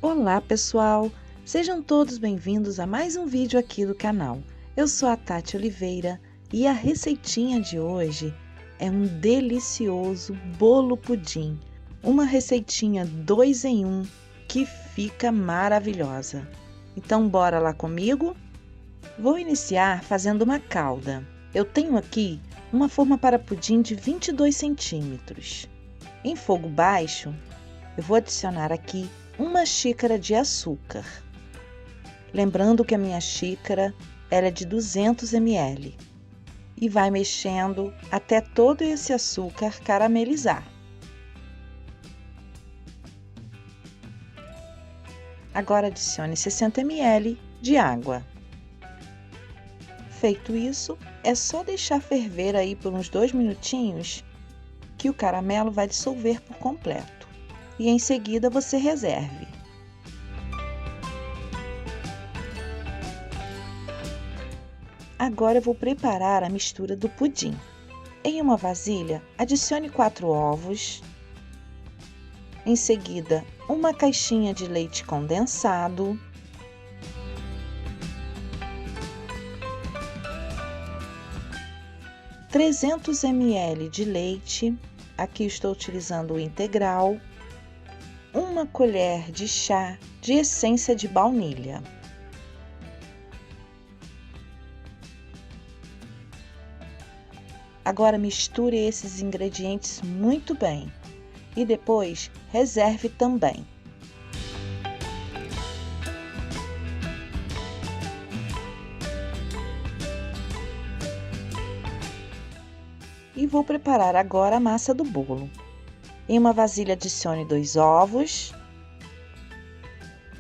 Olá pessoal, sejam todos bem-vindos a mais um vídeo aqui do canal. Eu sou a Tati Oliveira e a receitinha de hoje é um delicioso bolo pudim. Uma receitinha 2 em 1 que fica maravilhosa. Então bora lá comigo? Vou iniciar fazendo uma calda. Eu tenho aqui uma forma para pudim de 22 centímetros. Em fogo baixo, eu vou adicionar aqui 1 xícara de açúcar. Lembrando que a minha xícara é de 200 ml. E vai mexendo até todo esse açúcar caramelizar. Agora adicione 60 ml de água. Feito isso, é só deixar ferver aí por uns 2 minutinhos que o caramelo vai dissolver por completo. E em seguida você reserve. Agora eu vou preparar a mistura do pudim. Em uma vasilha, adicione 4 ovos. Em seguida, 1 caixinha de leite condensado. (300 ml de leite, aqui estou utilizando o integral). 1 colher de chá de essência de baunilha. Agora misture esses ingredientes muito bem e depois reserve também. E vou preparar agora a massa do bolo. Em uma vasilha adicione 2 ovos,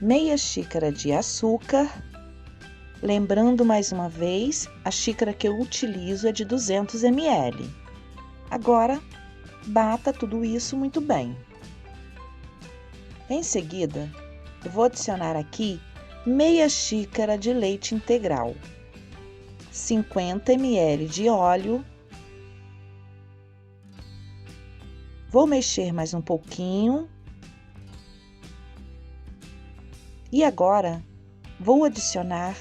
meia xícara de açúcar. Lembrando mais uma vez, a xícara que eu utilizo é de 200 ml. Agora, bata tudo isso muito bem. Em seguida, eu vou adicionar aqui meia xícara de leite integral, 50 ml de óleo. Vou mexer mais um pouquinho. E agora, vou adicionar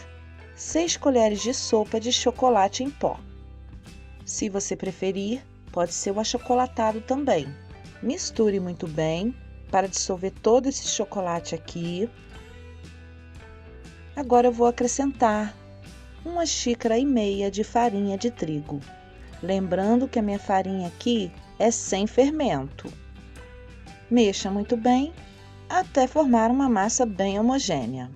6 colheres de sopa de chocolate em pó. Se você preferir, pode ser o achocolatado também. Misture muito bem para dissolver todo esse chocolate aqui. Agora eu vou acrescentar 1,5 xícaras de farinha de trigo. Lembrando que a minha farinha aqui é sem fermento. Mexa muito bem até formar uma massa bem homogênea.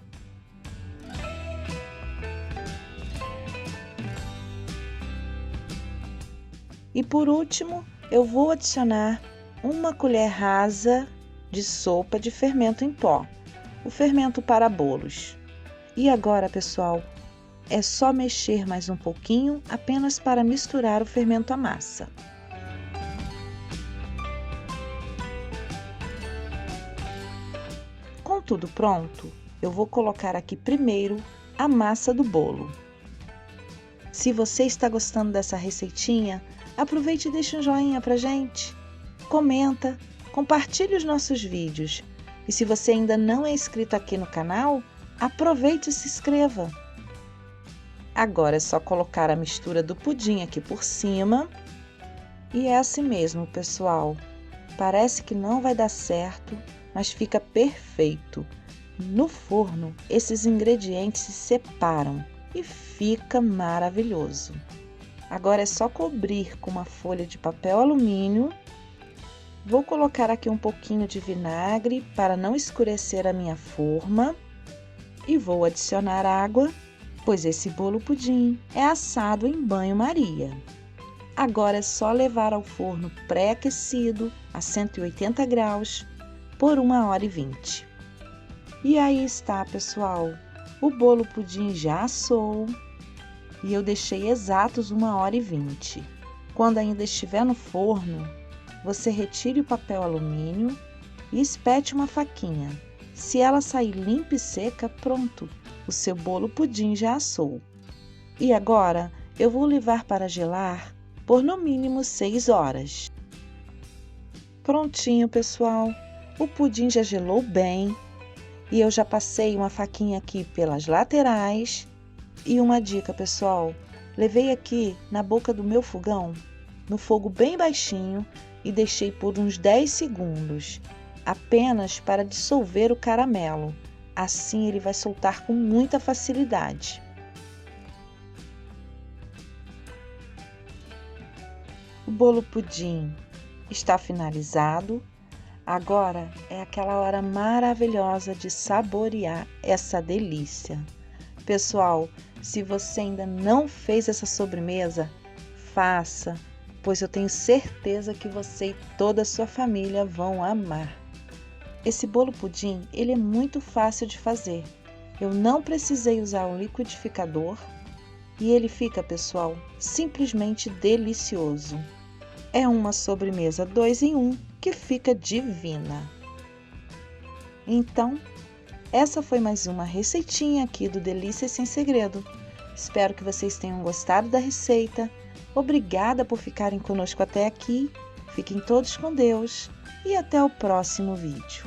E por último, eu vou adicionar 1 colher rasa de sopa de fermento em pó, o fermento para bolos. E agora, pessoal, é só mexer mais um pouquinho, apenas para misturar o fermento à massa. Com tudo pronto, eu vou colocar aqui primeiro a massa do bolo. Se você está gostando dessa receitinha, aproveite e deixe um joinha pra gente. Comenta, compartilhe os nossos vídeos. E se você ainda não é inscrito aqui no canal, aproveite e se inscreva. Agora é só colocar a mistura do pudim aqui por cima. E é assim mesmo, pessoal. Parece que não vai dar certo, mas fica perfeito. No forno, esses ingredientes se separam e fica maravilhoso. Agora é só cobrir com uma folha de papel alumínio. Vou colocar aqui um pouquinho de vinagre para não escurecer a minha forma. E vou adicionar água, pois esse bolo pudim é assado em banho-maria. Agora é só levar ao forno pré-aquecido a 180 graus por 1h20. E aí está, pessoal, o bolo pudim já assou e eu deixei exatos 1h20. Quando ainda estiver no forno, você retire o papel alumínio e espete uma faquinha. Se ela sair limpa e seca, pronto, o seu bolo pudim já assou. E agora eu vou levar para gelar por no mínimo 6 horas. Prontinho, pessoal, o pudim já gelou bem E eu já passei uma faquinha aqui pelas laterais. E uma dica, pessoal, levei aqui na boca do meu fogão, no fogo bem baixinho, e deixei por uns 10 segundos, apenas para dissolver o caramelo. Assim ele vai soltar com muita facilidade. O bolo pudim está finalizado. Agora é aquela hora maravilhosa de saborear essa delícia. Pessoal, se você ainda não fez essa sobremesa, faça, pois eu tenho certeza que você e toda a sua família vão amar. Esse bolo pudim, ele é muito fácil de fazer. Eu não precisei usar um liquidificador e ele fica, pessoal, simplesmente delicioso. É uma sobremesa 2 em 1 que fica divina. Então, essa foi mais uma receitinha aqui do Delícias Sem Segredo. Espero que vocês tenham gostado da receita. Obrigada por ficarem conosco até aqui. Fiquem todos com Deus e até o próximo vídeo.